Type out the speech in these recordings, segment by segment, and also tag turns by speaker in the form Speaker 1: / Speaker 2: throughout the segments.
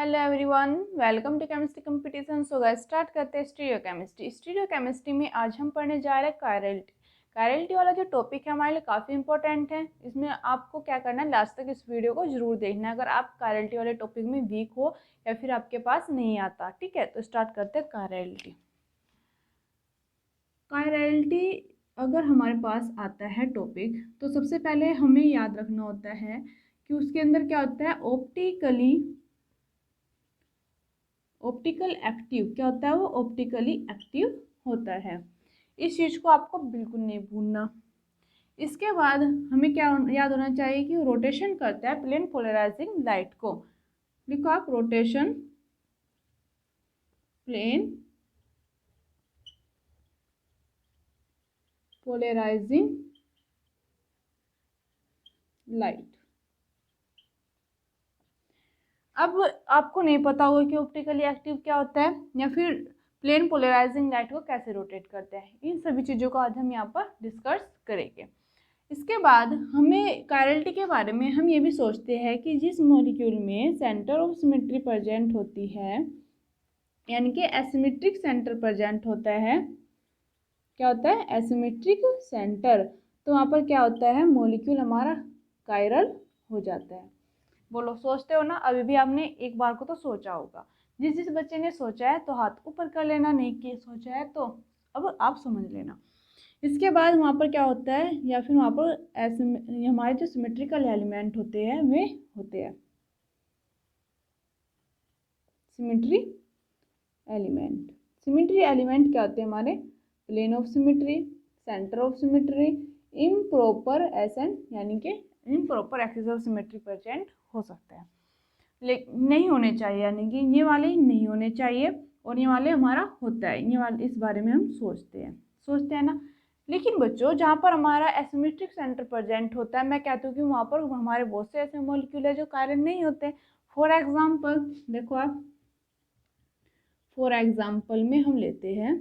Speaker 1: Hello everyone, welcome to chemistry competition. So guys start करते हैं stereo chemistry में आज हम पढ़ने जा रहे हैं कायरलिटी। कायरलिटी वाला जो टॉपिक है हमारे लिए काफ़ी इंपॉर्टेंट है। इसमें आपको क्या करना है, लास्ट तक इस वीडियो को जरूर देखना है अगर आप कायरलिटी वाले टॉपिक में वीक हो या फिर आपके पास नहीं आता। ठीक है, तो स्टार्ट करते हैं कायरलिटी। कायरलिटी अगर हमारे पास आता है टॉपिक तो सबसे पहले हमें याद रखना होता है कि उसके अंदर क्या होता है, ऑप्टिकल एक्टिव। क्या होता है वो? ऑप्टिकली एक्टिव होता है। इस चीज़ को आपको बिल्कुल नहीं भूलना। इसके बाद हमें क्या याद होना चाहिए कि रोटेशन करता है प्लेन पोलराइजिंग लाइट को। लिखो आप, रोटेशन प्लेन पोलराइजिंग लाइट। अब आपको नहीं पता होगा कि ऑप्टिकली एक्टिव क्या होता है या फिर प्लेन पोलराइजिंग लाइट को कैसे रोटेट करते हैं। इन सभी चीज़ों को आज हम यहाँ पर डिस्कस करेंगे। इसके बाद हमें कायरलिटी के बारे में हम ये भी सोचते हैं कि जिस मॉलिक्यूल में सेंटर ऑफ सिमेट्री प्रेजेंट होती है, यानी कि एसिमेट्रिक सेंटर प्रेजेंट होता है। क्या होता है? Asymmetric centre. तो वहाँ पर क्या होता है, मॉलिक्यूल हमारा कायरल हो जाता है। बोलो, सोचते हो ना? अभी भी आपने एक बार को तो सोचा होगा। जिस बच्चे ने सोचा है तो हाथ ऊपर कर लेना, नहीं कि सोचा है तो अब आप समझ लेना। इसके बाद वहाँ पर क्या होता है, या फिर वहाँ पर ऐसे हमारे जो सिमेट्रिकल एलिमेंट होते हैं वे होते हैं सिमेट्री एलिमेंट। सिमेट्री एलिमेंट क्या होते हैं हमारे? Plane of symmetry, centre of symmetry, improper ascent, यानी कि improper axis of symmetry present हो सकता है, लेकिन नहीं होने चाहिए, यानी कि ये वाले नहीं होने चाहिए और ये वाले हमारा होता है। ये वाले इस बारे में हम सोचते हैं ना। लेकिन बच्चों, जहाँ पर हमारा एसिमेट्रिक सेंटर प्रेजेंट होता है, मैं कहती हूँ कि वहाँ पर हमारे बहुत से ऐसे मॉलिक्यूल है जो कायरल नहीं होते। फॉर एग्जाम्पल देखो आप, फॉर एग्जाम्पल में हम लेते हैं,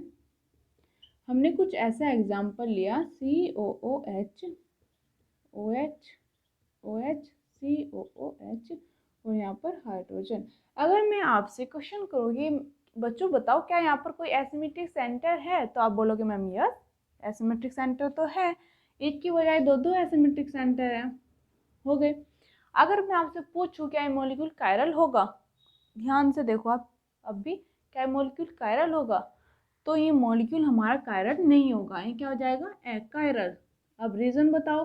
Speaker 1: हमने कुछ ऐसा एग्जाम्पल लिया COOH, OH, OH, COOH और यहाँ पर हाइड्रोजन। अगर मैं आपसे क्वेश्चन करूँगी, बच्चों बताओ क्या यहाँ पर कोई एसिमेट्रिक सेंटर है, तो आप बोलोगे मैम यस, एसिमेट्रिक सेंटर तो है। एक की बजाय दो एसिमेट्रिक सेंटर है, हो गए। अगर मैं आपसे पूछूं क्या ये मॉलिक्यूल कायरल होगा, ध्यान से देखो आप, अब भी क्या ये मॉलिक्यूल कायरल होगा? तो ये मॉलिक्यूल हमारा कायरल नहीं होगा, ये क्या हो जाएगा? अकायरल। अब रीजन बताओ,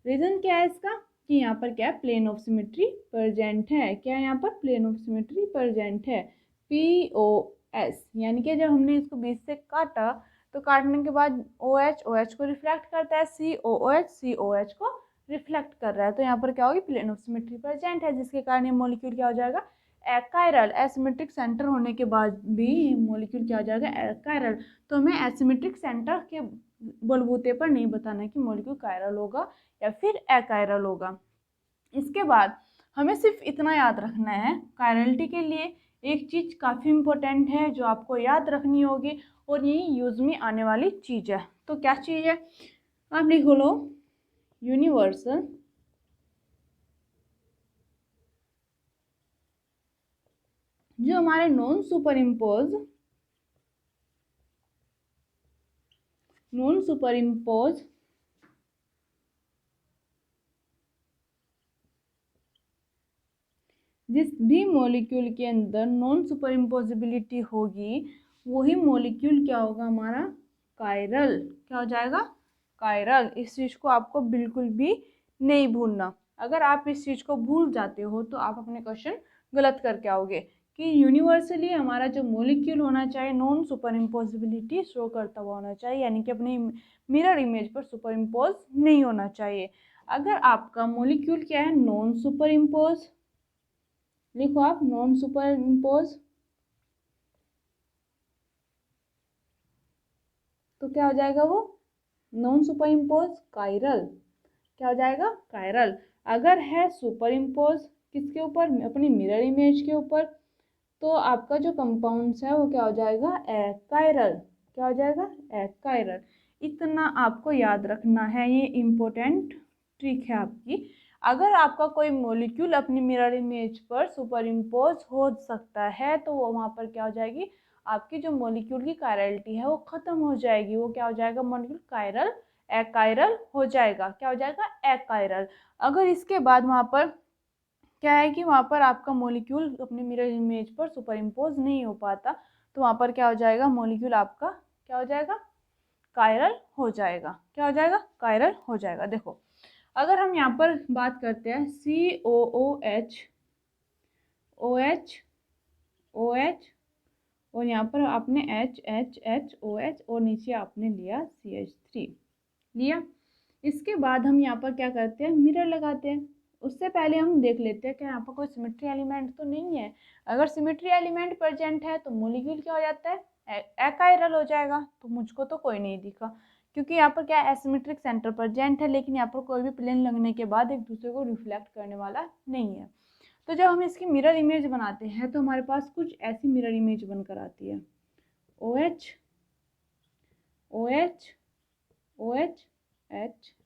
Speaker 1: रीजन क्या है इसका? कि यहाँ पर क्या है, प्लेन ऑफ सिमेट्री प्रेजेंट है। क्या यहाँ पर प्लेन ऑफ सिमेट्री प्रेजेंट है, POS, यानी कि जब हमने इसको बीच से काटा तो काटने के बाद OH को रिफ्लेक्ट करता है, COOH को रिफ्लेक्ट कर रहा है। तो यहाँ पर क्या होगी, प्लेन ऑफ सिमेट्री प्रेजेंट है, जिसके कारण ये मॉलिक्यूल क्या हो जाएगा? एकायरल। एसिमेट्रिक सेंटर होने के बाद भी मॉलिक्यूल क्या हो जाएगा? एकायरल। तो हमें एसिमेट्रिक सेंटर के बलबूते पर नहीं बताना कि मॉलिक्यूल कायरल होगा या फिर अकायरल होगा। इसके बाद हमें सिर्फ इतना याद रखना है, कायरलिटी के लिए एक चीज़ काफ़ी इंपॉर्टेंट है जो आपको याद रखनी होगी, और ये यूज में आने वाली चीज़ है। तो क्या चीज़ है? आप लिख लो, यूनिवर्सल जो हमारे नॉन सुपर इम्पोज जिस भी मॉलिक्यूल के अंदर नॉन सुपर इम्पोजिबिलिटी होगी, वही मॉलिक्यूल क्या होगा हमारा? कायरल। क्या हो जाएगा? कायरल। इस चीज़ को आपको बिल्कुल भी नहीं भूलना। अगर आप इस चीज़ को भूल जाते हो तो आप अपने क्वेश्चन गलत करके आओगे। कि यूनिवर्सली हमारा जो मॉलिक्यूल होना चाहिए नॉन सुपर इम्पोजिबिलिटी शो करता हुआ होना चाहिए, यानी कि अपने मिरर इमेज पर सुपर इम्पोज नहीं होना चाहिए। अगर आपका मॉलिक्यूल क्या है? नॉन सुपर इम्पोज, लिखो आप, नॉन सुपर इम्पोज, तो क्या हो जाएगा वो? Non super impose chiral. क्या हो जाएगा? कायरल। अगर है सुपर इम्पोज किसके ऊपर? अपनी मिरर इमेज के ऊपर, तो आपका जो कंपाउंड्स है वो क्या हो जाएगा? एकायरल। क्या हो जाएगा? एकायरल। इतना आपको याद रखना है, ये इम्पोर्टेंट ट्रिक है आपकी। अगर आपका कोई मॉलिक्यूल अपनी मिरर इमेज पर सुपर इम्पोज हो सकता है तो वो वहाँ पर क्या हो जाएगी, आपकी जो मॉलिक्यूल की कायरलिटी है वो खत्म हो जाएगी। वो क्या हो जाएगा, मॉलिक्यूल कायरल एकायरल हो जाएगा। क्या हो जाएगा, एकायरल। अगर इसके बाद वहाँ पर क्या है कि वहाँ पर आपका मॉलिक्यूल अपने मिरर इमेज पर सुपर इम्पोज नहीं हो पाता तो वहाँ पर क्या हो जाएगा, मॉलिक्यूल आपका क्या हो जाएगा, कायरल हो जाएगा। क्या हो जाएगा, कायरल हो जाएगा। देखो अगर हम यहाँ पर बात करते हैं COOH OH OH और यहाँ पर आपने HHHOH और नीचे आपने लिया CH3 लिया। इसके बाद हम यहाँ पर क्या करते हैं, मिरर लगाते हैं। उससे पहले हम देख लेते हैं कि यहाँ पर कोई सिमेट्री एलिमेंट तो नहीं है। अगर सिमेट्री एलिमेंट प्रेजेंट है तो मॉलिक्यूल क्या हो जाता है, एकायरल हो जाएगा। तो मुझको तो कोई नहीं दिखा क्योंकि यहाँ पर क्या एसिमेट्रिक सेंटर प्रेजेंट है, लेकिन यहाँ पर कोई भी प्लेन लगने के बाद एक दूसरे को रिफ्लेक्ट करने वाला नहीं है। तो जब हम इसकी मिरर इमेज बनाते हैं तो हमारे पास कुछ ऐसी मिरर इमेज बनकर आती है, OH OH OH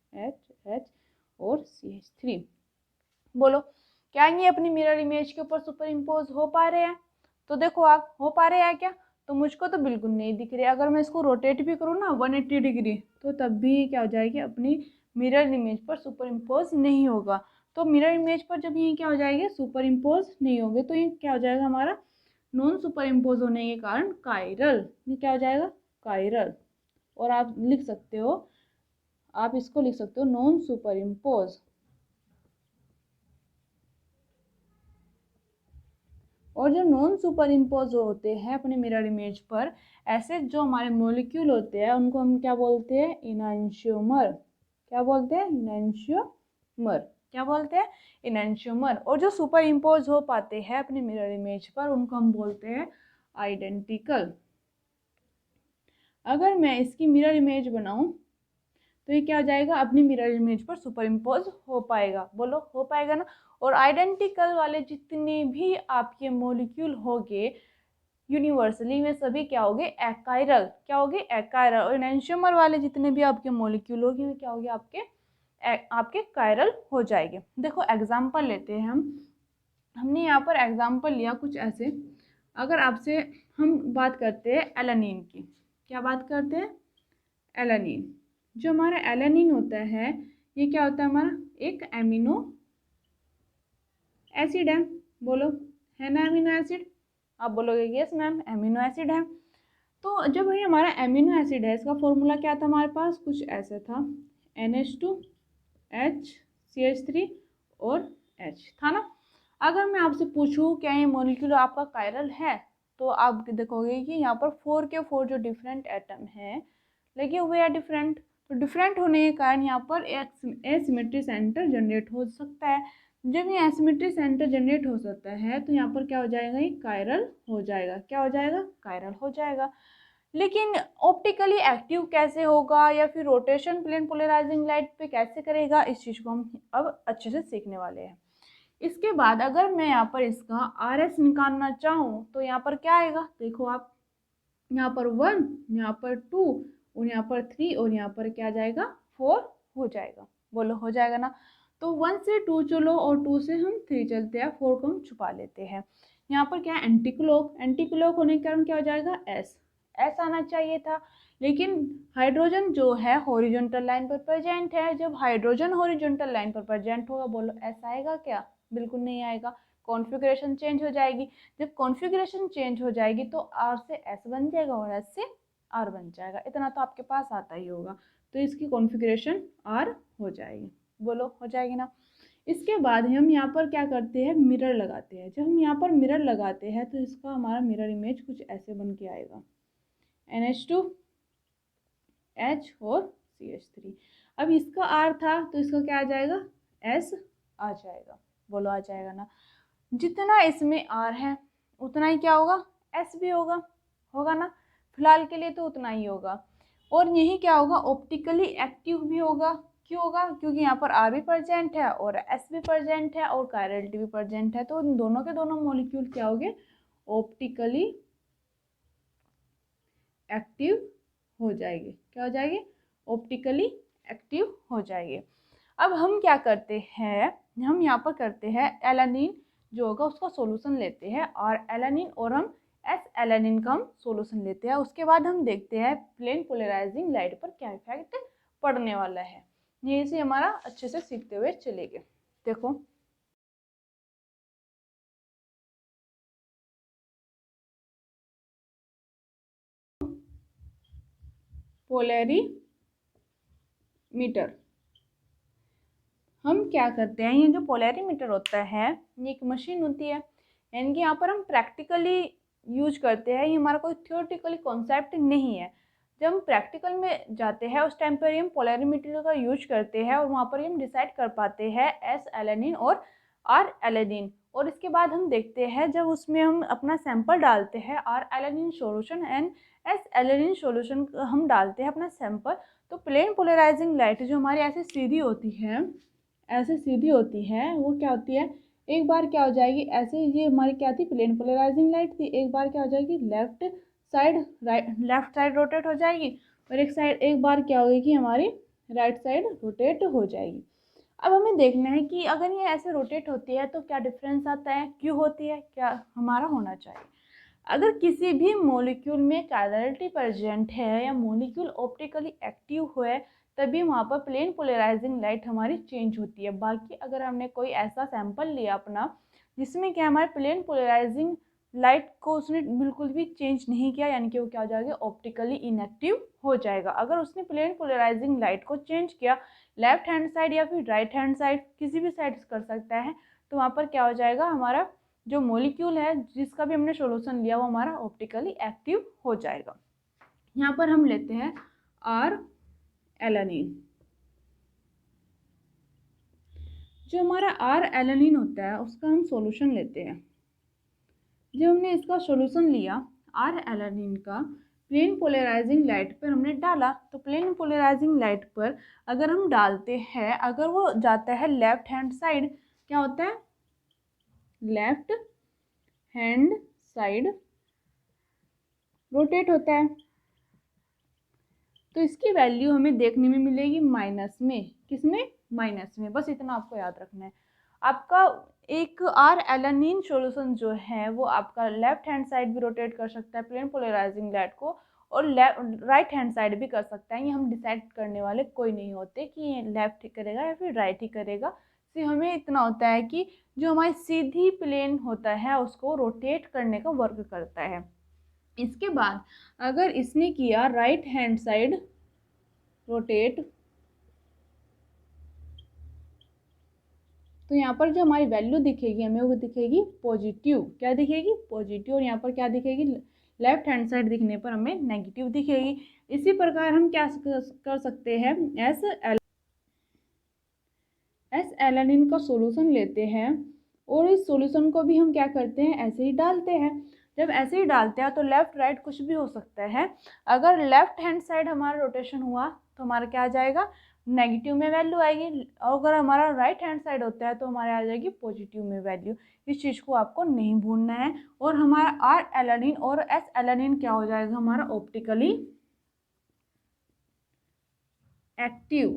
Speaker 1: H और CH3। बोलो क्या ये अपनी मिरर इमेज के ऊपर सुपर इम्पोज हो पा रहे हैं? तो देखो आप, हो पा रहे हैं क्या? तो मुझको तो बिल्कुल नहीं दिख रहे। अगर मैं इसको रोटेट भी करूँ ना 180 डिग्री तो तब भी क्या हो जाएगी, अपनी मिरर इमेज पर सुपर इम्पोज नहीं होगा। तो मिरर इमेज पर जब ये क्या हो जाएगी, सुपर इम्पोज नहीं होंगे तो ये क्या हो जाएगा हमारा, नॉन सुपर इम्पोज होने के कारण कायरल। ये क्या हो जाएगा, कायरल। और आप लिख सकते हो, आप इसको लिख सकते हो नॉन सुपर इम्पोज। और जो नॉन सुपर इम्पोज होते हैं अपने मिरर इमेज पर, ऐसे जो हमारे मॉलिक्यूल होते हैं उनको हम क्या बोलते हैं, इनैंशियोमर। क्या बोलते हैं, इनैंशियोमर। क्या बोलते हैं, इनैंशियोमर। और जो सुपर इम्पोज हो पाते हैं अपने मिरर इमेज पर उनको हम बोलते हैं आइडेंटिकल। अगर मैं इसकी मिरर इमेज बनाऊं तो ये क्या हो जाएगा, अपनी मिरर इमेज पर सुपर इम्पोज हो पाएगा। बोलो हो पाएगा ना। और आइडेंटिकल वाले जितने भी आपके मॉलिक्यूल होंगे यूनिवर्सली में सभी क्या होंगे, एकायरल। क्या होंगे, एकायरल। और एनेंशियोमर वाले जितने भी आपके मॉलिक्यूल होंगे वे क्या होंगे, आपके कायरल हो जाएंगे। देखो एग्जाम्पल लेते हैं हमने यहाँ पर एग्जाम्पल लिया कुछ ऐसे। अगर आपसे हम बात करते हैं एलानिन की, क्या बात करते हैं, एलानिन। जो हमारा एलानिन होता है ये क्या होता है, हमारा एक एमिनो एसिड है। बोलो है ना एमिनो एसिड? आप बोलोगे यस मैम एमिनो एसिड है। तो जब ये हमारा एमिनो एसिड है, इसका फॉर्मूला क्या था हमारे पास, कुछ ऐसे था, NH2 H CH3 और H था ना। अगर मैं आपसे पूछूं क्या ये मॉलिक्यूल आपका कायरल है, तो आप देखोगे कि यहाँ पर 4 के 4 जो डिफरेंट एटम हैं लगे हुए हैं डिफरेंट। तो डिफरेंट होने के कारण यहाँ पर एसिमेट्री सेंटर जनरेट हो सकता है। जब ये एसिमेट्री सेंटर जनरेट हो सकता है तो यहाँ पर क्या हो जाएगा, ये कायरल हो जाएगा। क्या हो जाएगा, कायरल हो जाएगा। लेकिन ऑप्टिकली एक्टिव कैसे होगा या फिर रोटेशन प्लेन पोलराइजिंग लाइट पे कैसे करेगा, इस चीज़ को हम अब अच्छे से सीखने वाले हैं। इसके बाद अगर मैं यहाँ पर इसका RS निकालना चाहूँ तो यहाँ पर क्या आएगा, देखो आप, यहाँ पर 1, यहाँ पर 2 और यहाँ पर 3 और यहाँ पर क्या जाएगा, 4 हो जाएगा। बोलो हो जाएगा ना। तो 1 से 2 चलो और 2 से हम 3 चलते हैं, 4 को हम छुपा लेते हैं। यहाँ पर क्या है, एंटी क्लॉक। एंटी क्लॉक होने के कारण क्या हो जाएगा, एस आना चाहिए था। लेकिन हाइड्रोजन जो है हॉरिजॉन्टल लाइन पर प्रेजेंट है। जब हाइड्रोजन हॉरिजॉन्टल लाइन पर प्रेजेंट होगा, बोलो एस आएगा क्या, बिल्कुल नहीं आएगा। कॉन्फ़िगरेशन चेंज हो जाएगी। जब कॉन्फ़िगरेशन चेंज हो जाएगी तो आर से एस बन जाएगा और एस से आर बन जाएगा। इतना तो आपके पास आता ही होगा। तो इसकी कॉन्फ़िगरेशन आर हो जाएगी। बोलो हो जाएगी ना। इसके बाद हम यहाँ पर क्या करते हैं, मिरर लगाते हैं। जब हम यहाँ पर मिरर लगाते हैं तो इसका हमारा मिरर इमेज कुछ ऐसे बन के आएगा, NH2 H और CH3। अब इसका R था तो इसका क्या आ जाएगा, S आ जाएगा। बोलो आ जाएगा ना। जितना इसमें R है उतना ही क्या होगा, S भी होगा। होगा ना, फिलहाल के लिए तो उतना ही होगा। और यही क्या होगा, ऑप्टिकली एक्टिव भी होगा। क्यों होगा, क्योंकि यहाँ पर R भी प्रेजेंट है और S भी प्रेजेंट है और कायरलिटी भी प्रेजेंट है। तो इन दोनों के दोनों मॉलिक्यूल क्या होंगे, ऑप्टिकली एक्टिव हो जाएंगे। क्या हो जाएंगे, ऑप्टिकली एक्टिव हो जाएंगे। अब हम क्या करते हैं, हम यहाँ पर करते हैं एलानिन जो होगा उसका सॉल्यूशन लेते हैं, और एलानिन और हम एस एलानिन का हम सॉल्यूशन लेते हैं। उसके बाद हम देखते हैं प्लेन पोलराइजिंग लाइट पर क्या इफेक्ट पड़ने वाला है। ये इसे हमारा अच्छे से सीखते हुए चलेंगे। देखो पोलैरीमीटर, हम क्या करते हैं, ये जो पोलैरीमीटर होता है ये एक मशीन होती है, यानी कि यहाँ पर हम प्रैक्टिकली यूज करते हैं। ये हमारा कोई थियोरेटिकली कॉन्सेप्ट नहीं है। जब हम प्रैक्टिकल में जाते हैं उस टाइम पर हम पोलैरीमीटर का यूज करते हैं, और वहाँ पर हम डिसाइड कर पाते हैं एस एलेनिन और आर एलेनिन। और इसके बाद हम देखते हैं जब उसमें हम अपना सैंपल डालते हैं R alanine solution and S alanine solution हम डालते हैं अपना सैंपल, तो प्लेन पोलराइजिंग लाइट जो हमारी ऐसे सीधी होती है, ऐसे सीधी होती है, वो क्या होती है, एक बार क्या हो जाएगी ऐसे, ये हमारी क्या थी प्लेन पोलराइजिंग लाइट थी, एक बार क्या हो जाएगी left side left side rotate हो जाएगी, और एक बार क्या होगी कि हमारी राइट साइड रोटेट हो जाएगी। अब हमें देखना है कि अगर ये ऐसे रोटेट होती है तो क्या डिफरेंस आता है, क्यों होती है, क्या हमारा होना चाहिए। अगर किसी भी मॉलिक्यूल में कायरलिटी प्रेजेंट है या मॉलिक्यूल ऑप्टिकली एक्टिव है, तभी वहाँ पर प्लेन पोलराइजिंग लाइट हमारी चेंज होती है। बाकी अगर हमने कोई ऐसा सैंपल लिया अपना जिसमें क्या हमारे प्लेन पोलराइजिंग लाइट को उसने बिल्कुल भी चेंज नहीं किया, यानी कि वो क्या हो जाएगा, ऑप्टिकली इनएक्टिव हो जाएगा। अगर उसने प्लेन पोलराइजिंग लाइट को चेंज किया लेफ्ट हैंड साइड या फिर राइट हैंड साइड, किसी भी साइड कर सकता है, तो वहाँ पर क्या हो जाएगा, हमारा जो मॉलिक्यूल है जिसका भी हमने सॉल्यूशन लिया वो हमारा ऑप्टिकली एक्टिव हो जाएगा। यहाँ पर हम लेते हैं आर एलानिन। जो हमारा आर एलानिन होता है उसका हम सॉल्यूशन लेते हैं। जब हमने इसका सॉल्यूशन लिया आर एलानिन का, प्लेन पोलराइजिंग लाइट पर हमने डाला, तो प्लेन पोलराइजिंग लाइट पर अगर हम डालते हैं, अगर वो जाता है लेफ्ट हैंड साइड, क्या होता है, लेफ्ट हैंड साइड रोटेट होता है, तो इसकी वैल्यू हमें देखने में मिलेगी माइनस में, किसमें, माइनस में। बस इतना आपको याद रखना है। आपका एक आर एलानिन सॉल्यूशन जो है वो आपका लेफ्ट हैंड साइड भी रोटेट कर सकता है प्लेन पोलराइजिंग लाइट को, और राइट हैंड साइड भी कर सकता है। ये हम डिसाइड करने वाले कोई नहीं होते कि ये लेफ्ट ही करेगा या फिर राइट ही करेगा। सिर्फ हमें इतना होता है कि जो हमारी सीधी प्लेन होता है उसको रोटेट करने का वर्क करता है। इसके बाद अगर इसने किया राइट हैंड साइड रोटेट, तो यहाँ पर जो हमारी वैल्यू दिखेगी हमें वो दिखेगी पॉजिटिव। क्या दिखेगी, पॉजिटिव। और यहाँ पर क्या दिखेगी, लेफ्ट हैंड साइड दिखने पर हमें नेगेटिव दिखेगी। इसी प्रकार हम क्या कर सकते हैं, एस एलानिन का सॉल्यूशन लेते हैं, और इस सॉल्यूशन को भी हम क्या करते हैं, ऐसे ही डालते हैं। जब ऐसे ही डालते हैं तो लेफ्ट राइट कुछ भी हो सकता है। अगर लेफ्ट हैंड साइड हमारा रोटेशन हुआ तो हमारा क्या आ जाएगा, नेगेटिव में वैल्यू आएगी, और अगर हमारा राइट हैंड साइड होता है तो हमारे आ जाएगी पॉजिटिव में वैल्यू। इस चीज़ को आपको नहीं भूलना है। और हमारा आर एलानिन और एस एलानिन क्या हो जाएगा, हमारा ऑप्टिकली एक्टिव,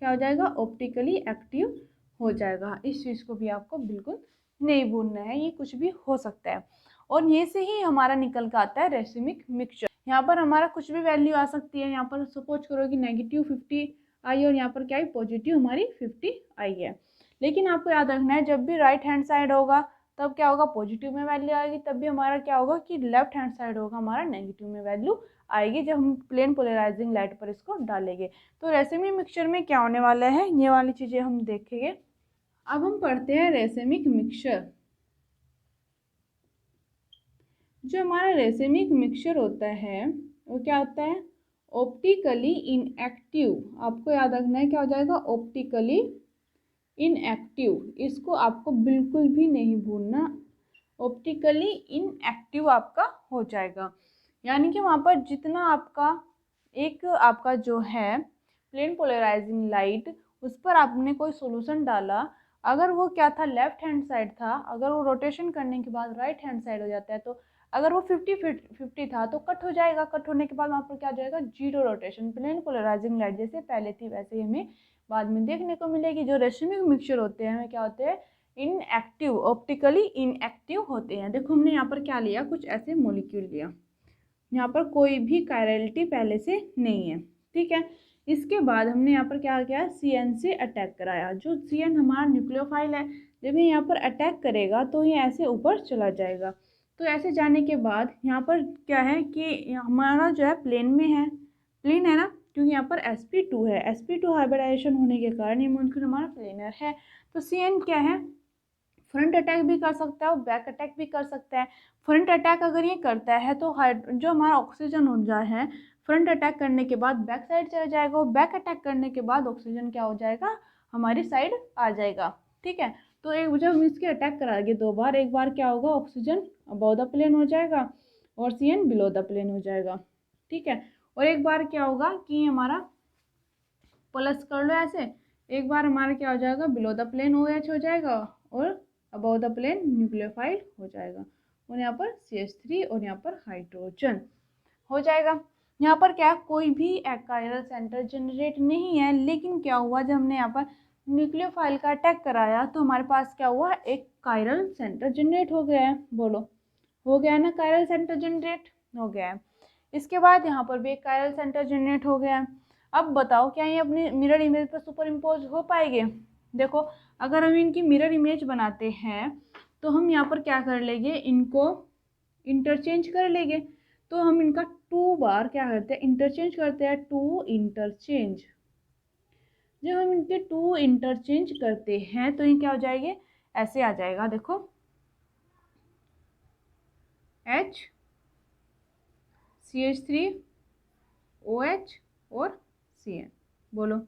Speaker 1: क्या हो जाएगा, ऑप्टिकली एक्टिव हो जाएगा। इस चीज़ को भी आपको बिल्कुल नहीं भूलना है, ये कुछ भी हो सकता है। और ये से ही हमारा निकल कर आता है रेसिमिक मिक्सचर। यहाँ पर हमारा कुछ भी वैल्यू आ सकती है। यहाँ पर सपोज करो कि -50 आई और यहाँ पर क्या है, पॉजिटिव हमारी 50 आई है। लेकिन आपको याद रखना है जब भी राइट हैंड साइड होगा तब क्या होगा, पॉजिटिव में वैल्यू आएगी। तब भी हमारा क्या होगा कि लेफ्ट हैंड साइड होगा हमारा नेगेटिव में वैल्यू आएगी, जब हम प्लेन पोलराइजिंग लाइट पर इसको डालेंगे। तो रेसिमिक मिक्सचर में क्या होने वाला है, ये वाली चीज़ें हम देखेंगे। अब हम पढ़ते हैं रेसिमिक मिक्सचर। जो हमारा रेसिमिक मिक्सचर होता है वो क्या होता है, ऑप्टिकली इनएक्टिव। आपको याद रखना है क्या हो जाएगा, ऑप्टिकली इनएक्टिव। इसको आपको बिल्कुल भी नहीं भूलना, ऑप्टिकली इनएक्टिव आपका हो जाएगा। यानी कि वहाँ पर जितना आपका जो है प्लेन पोलराइजिंग लाइट, उस पर आपने कोई सॉल्यूशन डाला, अगर वो क्या था, लेफ्ट हैंड साइड था, अगर वो रोटेशन करने के बाद राइट हैंड साइड हो जाता है, तो अगर वो 50-50 था तो कट हो जाएगा। कट होने के बाद वहाँ पर क्या हो जाएगा, zero rotation. Plane polarising light जैसे पहले थी वैसे ही हमें बाद में देखने को मिलेगी। जो रेसिमिक मिक्सचर होते हैं क्या होते हैं, इनएक्टिव, ऑप्टिकली इनएक्टिव होते हैं। देखो हमने यहाँ पर क्या लिया, कुछ ऐसे मॉलिक्यूल लिया, यहाँ पर कोई भी कायरलिटी पहले से नहीं है, ठीक है। इसके बाद हमने यहाँ पर क्या किया, CN से अटैक कराया। जो CN हमारा न्यूक्लियोफाइल है, जब ये यहाँ पर अटैक करेगा तो ये ऐसे ऊपर चला जाएगा। तो ऐसे जाने के बाद यहाँ पर क्या है कि हमारा जो है प्लेन में है, प्लेन है ना, क्योंकि यहाँ पर sp2 है, sp2 हाइब्रिडाइजेशन होने के कारण ये मॉलिक्यूल हमारा प्लेनर है। तो CN क्या है, फ्रंट अटैक भी कर सकता है और बैक अटैक भी कर सकता है। फ्रंट अटैक अगर ये करता है तो जो हमारा ऑक्सीजन ऊर्जा है, फ्रंट अटैक करने के बाद बैक साइड चला जाएगा, और बैक अटैक करने के बाद ऑक्सीजन क्या हो जाएगा, हमारी साइड आ जाएगा, ठीक है। तो एक जब हम इसके अटैक कराएंगे 2 बार, एक बार क्या होगा, ऑक्सीजन अबव द प्लेन हो जाएगा और CN बिलो द प्लेन हो जाएगा, ठीक है। और एक बार क्या होगा कि हमारा प्लस कर लो ऐसे, एक बार हमारा क्या हो जाएगा, बिलो द प्लेन OH हो जाएगा और अबव द प्लेन न्यूक्लियोफाइल हो जाएगा, और यहाँ पर CH3 और यहाँ पर हाइड्रोजन हो जाएगा। यहाँ पर क्या कोई भी कायरल सेंटर जनरेट नहीं है, लेकिन क्या हुआ, जब हमने यहाँ पर न्यूक्लियोफाइल का अटैक कराया तो हमारे पास क्या हुआ, एक कायरल सेंटर जनरेट हो गया है। बोलो, हो गया है ना, कायरल सेंटर जनरेट हो गया है। इसके बाद यहाँ पर भी एक कायरल सेंटर जनरेट हो गया है। अब बताओ क्या ये अपनी मिरर इमेज पर सुपर इम्पोज हो पाएंगे। देखो अगर हम इनकी मिरर इमेज बनाते हैं तो हम यहाँ पर क्या कर लेंगे, इनको इंटरचेंज कर लेंगे। तो हम इनका 2 बार क्या करते हैं, इंटरचेंज करते हैं, 2 इंटरचेंज। जब हम इनके 2 इंटरचेंज करते हैं तो ये क्या हो जाएंगे, ऐसे आ जाएगा। देखो H CH3 OH और CN, बोलो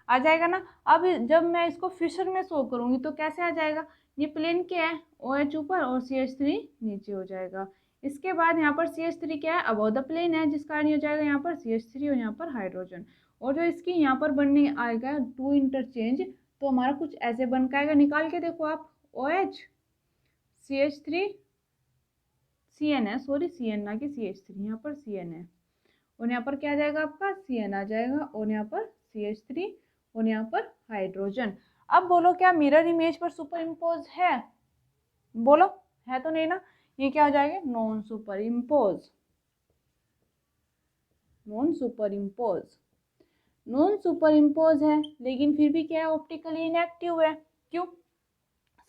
Speaker 1: आ जाएगा ना। अब जब मैं इसको फिशर में शो करूँगी तो कैसे आ जाएगा, ये प्लेन क्या है, OH ऊपर और CH3 नीचे हो जाएगा। इसके बाद यहाँ पर CH3 क्या है, अबव द प्लेन है, जिस कारण ये हो जाएगा यहाँ पर CH3 और यहाँ पर हाइड्रोजन। और जो इसकी यहाँ पर बनने आएगा 2 इंटरचेंज, तो हमारा कुछ ऐसे बन के आएगा, निकाल के देखो आप, OH CH3 CN है, सॉरी CN ना कि CH3, यहाँ पर CN है, और यहाँ पर क्या आ जाएगा आपका, CN आ जाएगा, और यहाँ पर CH3 और यहाँ पर हाइड्रोजन। अब बोलो क्या मिरर इमेज पर सुपर इम्पोज है, बोलो है तो नहीं ना, ये क्या हो जाएगा, non super impose, non super impose, non super impose है, लेकिन फिर भी क्या है, ऑप्टिकली इनएक्टिव है। क्यों,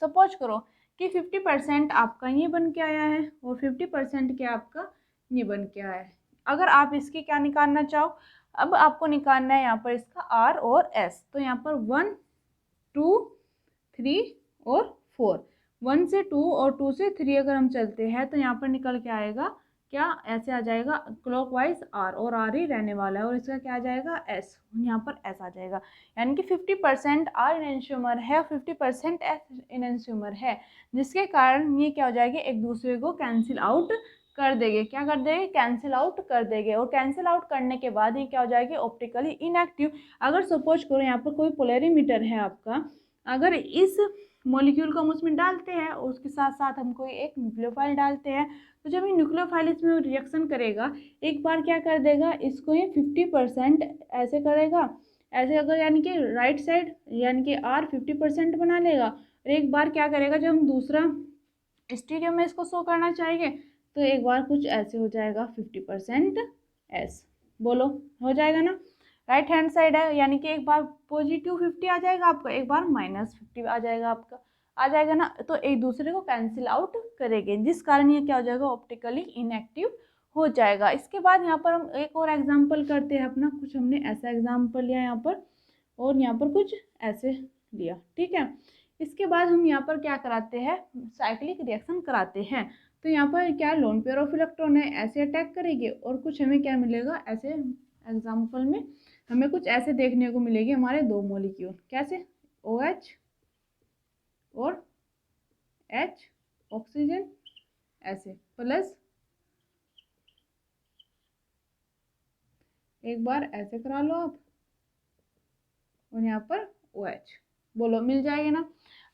Speaker 1: सपोज करो कि 50% आपका ये बन के आया है और 50% क्या आपका ये बन के आया है। अगर आप इसकी क्या निकालना चाहो, अब आपको निकालना है यहाँ पर इसका R और S। तो यहाँ पर 1 2 3 और 4, 1 से 2 और 2 से 3 अगर हम चलते हैं तो यहाँ पर निकल के आएगा क्या, ऐसे आ जाएगा क्लॉकवाइज R, और R ही रहने वाला है, और इसका क्या आ जाएगा S, यहाँ पर S आ जाएगा। यानी कि 50% R इनएंशियोमर है, 50% S इनएंशियोमर है, जिसके कारण ये क्या हो जाएगा, एक दूसरे को कैंसिल आउट कर देंगे। क्या कर देंगे, कैंसिल आउट कर देंगे, और कैंसिल आउट करने के बाद ये क्या हो जाएगी, ऑप्टिकली इनएक्टिव। अगर सपोज करो यहाँ पर कोई पोलरिमीटर है आपका, अगर इस मॉलिक्यूल को हम उसमें डालते हैं और उसके साथ साथ हम कोई एक न्यूक्लियोफाइल डालते हैं, तो जब ये न्यूक्लियोफाइल इसमें रिएक्शन करेगा, एक बार क्या कर देगा, इसको ये 50% ऐसे करेगा, ऐसे अगर यानी कि राइट साइड यानी कि R 50% बना लेगा, और एक बार क्या करेगा, जब हम दूसरा स्टीरियो में इसको शो करना चाहेंगे तो एक बार कुछ ऐसे हो जाएगा 50% S, बोलो हो जाएगा ना। राइट हैंड साइड है, यानी कि एक बार पॉजिटिव 50 आ जाएगा आपका, एक बार -50 आ जाएगा आपका, आ जाएगा ना। तो एक दूसरे को कैंसिल आउट करेंगे, जिस कारण ये क्या हो जाएगा, ऑप्टिकली इनएक्टिव हो जाएगा। इसके बाद यहाँ पर हम एक और एग्जाम्पल करते हैं अपना, कुछ हमने ऐसा एग्जाम्पल लिया यहाँ पर और यहाँ पर कुछ ऐसे लिया, ठीक है। इसके बाद हम यहाँ पर क्या कराते हैं, साइक्लिक रिएक्शन कराते हैं। तो यहाँ पर क्या लोन पेयर ऑफ इलेक्ट्रॉन है, ऐसे अटैक करेंगे, और कुछ हमें क्या मिलेगा, ऐसे एग्जाम्पल में हमें कुछ ऐसे देखने को मिलेगी, हमारे 2 मॉलिक्यूल कैसे, OH और H ऑक्सीजन, ऐसे प्लस एक बार ऐसे करा लो आप, और यहाँ पर OH, बोलो मिल जाएगी ना।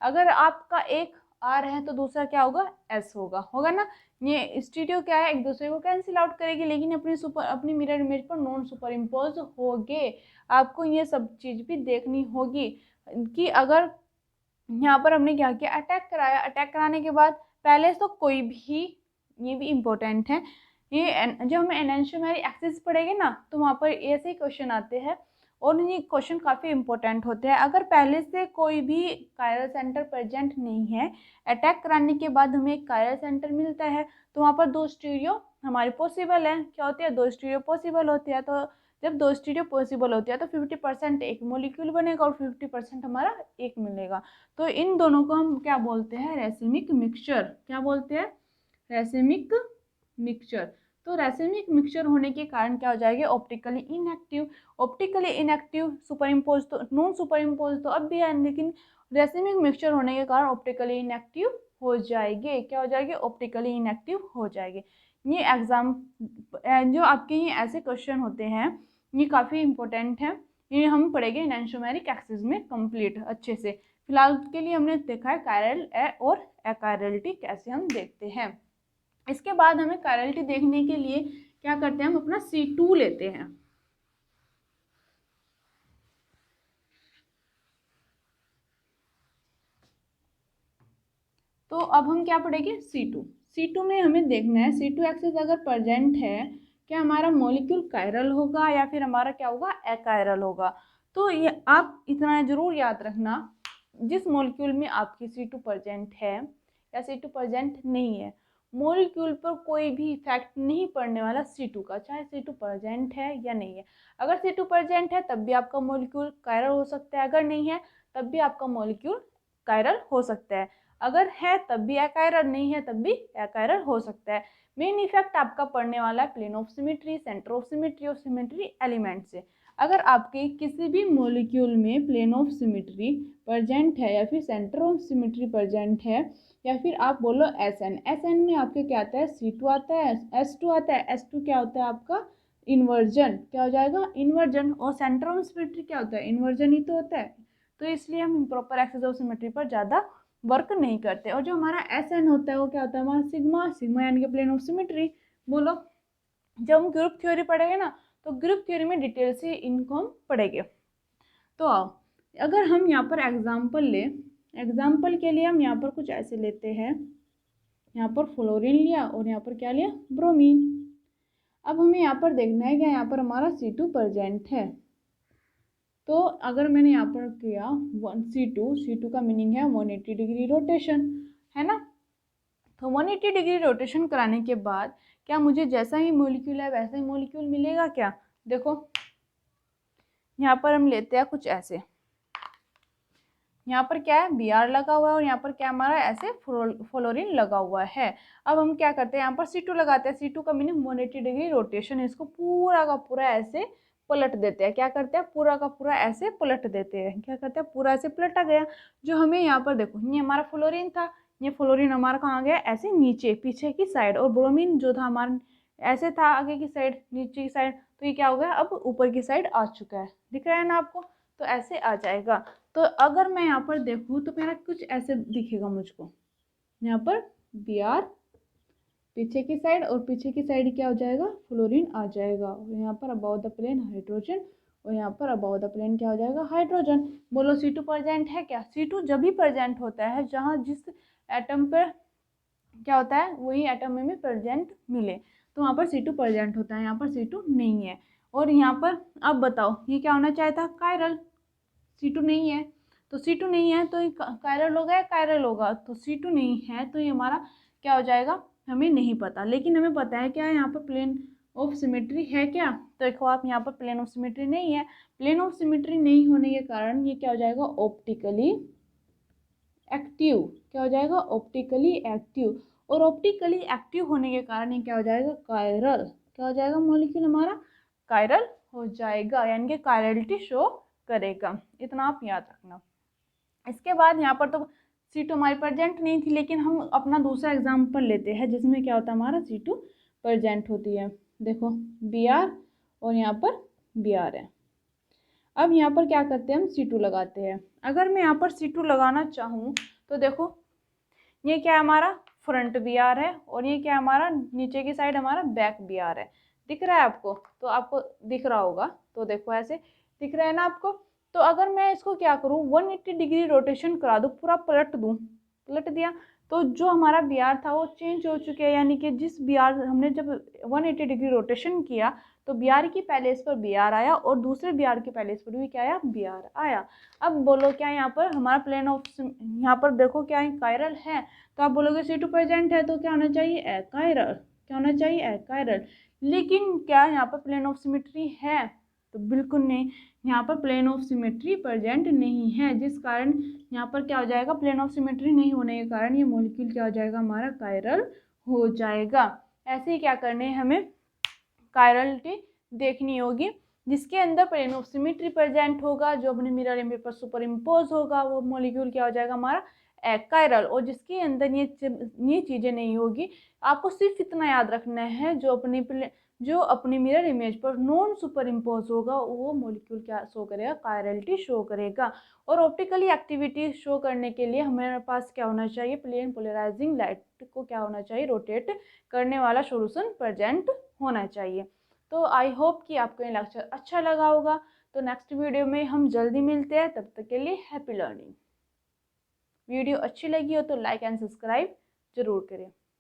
Speaker 1: अगर आपका एक R है तो दूसरा क्या होगा, S होगा ना। ये स्टीरियो क्या है, एक दूसरे को कैंसिल आउट करेगी, लेकिन अपनी मिरर इमेज पर नॉन सुपर इम्पोज होगे। आपको ये सब चीज़ भी देखनी होगी कि अगर यहाँ पर हमने क्या किया, अटैक कराया, अटैक कराने के बाद पहले तो कोई भी, ये भी इम्पोर्टेंट है, ये जब हमें एनेंशियोमेरी एक्सिस पढ़ेंगे ना तो वहाँ पर ऐसे ही क्वेश्चन आते हैं और ये क्वेश्चन काफ़ी इंपॉर्टेंट होते हैं। अगर पहले से कोई भी कायरल सेंटर प्रेजेंट नहीं है, अटैक कराने के बाद हमें एक कायरल सेंटर मिलता है, तो वहाँ पर 2 स्टीरियो हमारे पॉसिबल है। क्या होती है, 2 स्टीरियो पॉसिबल होती है। तो जब 2 स्टीरियो पॉसिबल होती है तो 50% एक मॉलिक्यूल बनेगा और 50% हमारा एक मिलेगा। तो इन दोनों को हम क्या बोलते हैं, रेसिमिक मिक्सचर। क्या बोलते हैं, रेसिमिक मिक्सचर। तो रेसिमिक मिक्सचर होने के कारण क्या हो जाएगा, optically inactive. Optically inactive super impose तो, नॉन सुपर इम्पोज तो अब भी है, लेकिन रेसिमिक मिक्सचर होने के कारण ऑप्टिकली इनएक्टिव हो जाएगी। क्या हो जाएगी, ऑप्टिकली इनएक्टिव हो जाएगी। ये एग्जाम जो आपके ये ऐसे क्वेश्चन होते हैं ये काफ़ी इंपॉर्टेंट है। ये हम पढ़ेंगे एनेंशियोमेरिक एक्सिस में कंप्लीट अच्छे से। फिलहाल के लिए हमने देखा है कायरल और अकायरलिटी कैसे हम देखते हैं। इसके बाद हमें कायरलिटी देखने के लिए क्या करते हैं, हम अपना C2 लेते हैं। तो अब हम क्या पढ़ेंगे, C2 में हमें देखना है C2 एक्सिस अगर प्रेजेंट है, क्या हमारा मॉलिक्यूल कायरल होगा या फिर हमारा क्या होगा, अकायरल होगा। तो ये आप इतना जरूर याद रखना, जिस मॉलिक्यूल में आपकी C2 प्रेजेंट है या C2 प्रेजेंट नहीं है, मॉलिक्यूल पर कोई भी इफेक्ट नहीं पड़ने वाला C2 का, चाहे C2 प्रेजेंट है या नहीं है। अगर C2 प्रेजेंट है तब भी आपका मॉलिक्यूल कायरल हो सकता है, अगर नहीं है तब भी आपका मॉलिक्यूल कायरल हो सकता है, अगर है तब भी अकायरल, नहीं है तब भी अकायरल हो सकता है। मेन इफेक्ट आपका पड़ने वाला है plane of symmetry, centre of symmetry और सिमेट्री एलिमेंट से। अगर आपके किसी भी मॉलिक्यूल में प्लेन ऑफ सिमेट्री प्रेजेंट है या फिर सेंटर ऑफ सिमेट्री प्रेजेंट है, या फिर आप बोलो SN में आपके क्या आता है, C2 आता है, S2 आता है। S2 क्या होता है आपका, इन्वर्जन। क्या हो जाएगा, इन्वर्जन। और सेंटर ऑफ सिमेट्री क्या होता है, इन्वर्जन ही तो होता है। तो इसलिए हम इम्प्रॉपर एक्सिस ऑफ सिमेट्री पर ज़्यादा वर्क नहीं करते। और जो हमारा SN होता है वो क्या होता है, हमारा सिग्मा यानी कि प्लेन ऑफ सिमेट्री। बोलो, जब हम ग्रुप थ्योरी पढ़ेंगे ना तो ग्रुप थ्योरी में डिटेल से इनको हम पढ़ेंगे। तो आओ, अगर हम यहाँ पर एग्जाम्पल के लिए हम यहाँ पर कुछ ऐसे लेते हैं, यहाँ पर फ्लोरीन लिया और यहाँ पर क्या लिया, ब्रोमीन। अब हमें यहाँ पर देखना है कि यहाँ पर हमारा C2 प्रेजेंट है। तो अगर मैंने यहाँ पर किया C2 का मीनिंग है 180 डिग्री रोटेशन, है ना। तो 180 डिग्री रोटेशन कराने के बाद क्या मुझे जैसा ही मॉलिक्यूल है वैसा ही मॉलिक्यूल मिलेगा क्या, देखो यहाँ पर हम लेते हैं कुछ ऐसे, यहाँ पर क्या है, Br लगा हुआ है और यहाँ पर क्या हमारा ऐसे फ्लोरीन लगा हुआ है। अब हम क्या करते हैं, यहाँ पर C2 लगाते हैं। C2 का मीनिंग 180 डिग्री रोटेशन, इसको पूरा का पूरा ऐसे पलट देते हैं। क्या करते हैं, पूरा का पूरा ऐसे पलट देते हैं। क्या करते हैं, पूरा ऐसे पलटा गया। जो हमें यहाँ पर देखो, ये हमारा फ्लोरीन था, ये फ्लोरीन हमारा कहाँ गया, ऐसे नीचे पीछे की साइड, और ब्रोमीन जो था हमारा ऐसे था आगे की साइड, नीचे की साइड। तो ये क्या हो गया, अब ऊपर की साइड आ चुका है, दिख रहा है ना आपको। तो ऐसे आ जाएगा। तो अगर मैं यहाँ पर देखूँ तो मेरा कुछ ऐसे दिखेगा मुझको, यहाँ पर Br पीछे की साइड और पीछे की साइड क्या हो जाएगा, फ्लोरीन आ जाएगा। और यहाँ पर अबाउट द प्लेन हाइड्रोजन, और यहाँ पर अबाउट द प्लेन क्या हो जाएगा, हाइड्रोजन। बोलो C2 प्रेजेंट है क्या, C2 जब भी प्रेजेंट होता है जहाँ जिस एटम पर क्या होता है वही एटम में प्रेजेंट मिले, तो वहाँ पर C2 प्रेजेंट होता है, यहाँ पर C2 नहीं है। और यहाँ पर अब बताओ ये क्या होना चाहिए था, कायरल। C2 नहीं है, तो C2 नहीं है तो कायरल होगा या कायरल होगा, तो C2 नहीं है तो ये हमारा क्या हो जाएगा, हमें नहीं पता। लेकिन हमें पता है क्या, यहाँ पर प्लेन ऑफ सिमेट्री है क्या, तो देखो आप यहाँ पर प्लेन ऑफ सिमेट्री नहीं है। प्लेन ऑफ सिमेट्री नहीं होने के कारण ये क्या हो जाएगा, ऑप्टिकली एक्टिव। क्या हो जाएगा, ऑप्टिकली एक्टिव। और ऑप्टिकली एक्टिव होने के कारण ये क्या हो जाएगा, कायरल। क्या हो जाएगा, मॉलिक्यूल हमारा कायरल हो जाएगा, यानी कि कायरलिटी शो करेगा। इतना आप याद रखना। इसके बाद यहाँ पर तो C2 हमारी प्रेजेंट नहीं थी, लेकिन हम अपना दूसरा एग्जाम्पल लेते हैं जिसमें क्या होता है, हमारा C2 प्रेजेंट होती है। देखो Br और यहाँ पर Br है। अब यहाँ पर क्या करते हैं, हम C2 लगाते हैं। अगर मैं यहाँ पर C2 लगाना चाहूँ तो देखो ये क्या है हमारा फ्रंट बी आर है, और ये क्या है हमारा नीचे की साइड हमारा बैक बी आर है। दिख रहा है आपको? तो आपको दिख रहा होगा, तो देखो ऐसे दिख रहा है ना आपको। तो अगर मैं इसको क्या करूँ 180 डिग्री रोटेशन करा दूँ, पूरा पलट दूँ, पलट दिया, तो जो हमारा बी आर था वो चेंज हो चुके हैं, यानी कि जिस बी आर हमने जब 180 डिग्री रोटेशन किया तो बी आर की पहले इस पर बी आर आया और दूसरे बी आर के पहले इस पर भी क्या आया, बी आर आया। अब बोलो क्या यहाँ पर हमारा प्लेन ऑफ, यहाँ पर देखो क्या है, कायरल है, तो आप बोलोगे C2 प्रेजेंट है तो क्या होना चाहिए, एकायरल। क्या होना चाहिए, एकायरल। लेकिन क्या यहाँ पर प्लेन ऑफ सिमेट्री है, तो बिल्कुल नहीं, यहाँ पर प्लेन ऑफ सिमेट्री प्रेजेंट नहीं है, जिस कारण यहाँ पर क्या हो जाएगा, प्लेन ऑफ सिमेट्री नहीं होने के कारण ये मॉलिक्यूल क्या हो जाएगा, हमारा कायरल हो जाएगा। ऐसे ही क्या करने हैं हमें, कायरलिटी देखनी होगी, जिसके अंदर प्लेन ऑफ सिमेट्री प्रेजेंट होगा, जो अपने मिरर इमेज पर सुपर इम्पोज होगा, वो मॉलिक्यूल क्या हो जाएगा हमारा, कायरल। और जिसके अंदर ये चीज़ें नहीं होगी, आपको सिर्फ इतना याद रखना है, जो अपनी मिरर इमेज पर नॉन सुपर इम्पोज होगा वो मॉलिक्यूल क्या शो करेगा, कायरलिटी शो करेगा। और ऑप्टिकली एक्टिविटी शो करने के लिए हमारे पास क्या होना चाहिए, प्लेन पोलराइजिंग लाइट को क्या होना चाहिए, रोटेट करने वाला सॉल्यूशन प्रेजेंट होना चाहिए। तो आई होप कि आपको ये लेक्चर अच्छा लगा होगा। तो नेक्स्ट वीडियो में हम जल्दी मिलते हैं, तब तक के लिए हैप्पी लर्निंग। वीडियो अच्छी लगी हो तो लाइक एंड सब्सक्राइब जरूर करें।